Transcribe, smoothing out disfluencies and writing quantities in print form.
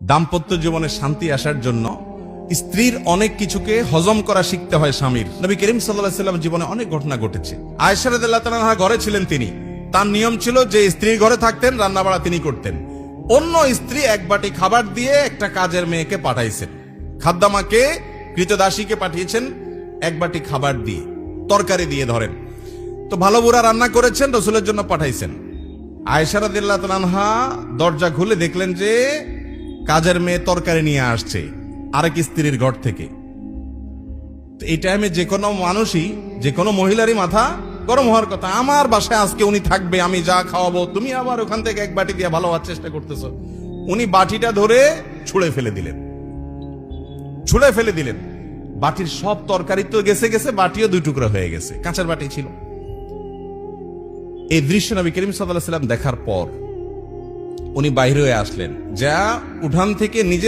দাম্পত্য জীবনে শান্তি আসার জন্য স্ত্রীর অনেক কিছুকে হজম করা শিখতে হয় স্বামীর। নবী করিম সাল্লাল্লাহু আলাইহি ওয়াসাল্লাম জীবনে অনেক ঘটনা ঘটেছে। আয়েশা রাদিয়াল্লাহু তাআলা আনহা ঘরে ছিলেন, তিনি তার নিয়ম ছিল যে স্ত্রীর ঘরে থাকতেন, রান্না বাড়া তিনি করতেন। অন্য স্ত্রী এক বাটি খাবার দিয়ে একটা কাজের মেয়েকে পাঠাইছেন, খাদ্দামাকে কৃতদাসীকে পাঠিয়েছেন এক বাটি খাবার দিয়ে, তরকারি দিয়ে ধরেন। তো ভালো বুড়া রান্না করেছেন, রাসূলের জন্য পাঠাইছেন। আয়েশা রাদিয়াল্লাহু তাআলা আনহা দরজা খুলে দেখলেন যে কাজের মেয়ে তরকারি নিয়ে আসছে আরেক স্ত্রীর ঘর থেকে। এই টাইমে যে কোনো মানুষই, যে কোনো মহিলারই মাথা গরম হওয়ার কথা। আমার বাসায় আজকে উনি থাকবে, আমি যা খাওয়াবো, তুমি আবার ওখান থেকে এক বাটি দিয়ে ভালো হওয়ার চেষ্টা করতেছো। উনি বাটিটা ধরে ছুঁড়ে ফেলে দিলেন। বাটির সব তরকারি তো গেছে, বাটিও দুই টুকরা হয়ে গেছে, কাঁচের বাটি ছিল। এই দৃশ্য নবী করিম সাল্লাল্লাহু আলাইহি ওয়াসাল্লাম দেখার পর উনি বাইরে হয়ে আসলেন, যা উঠান থেকে নিজের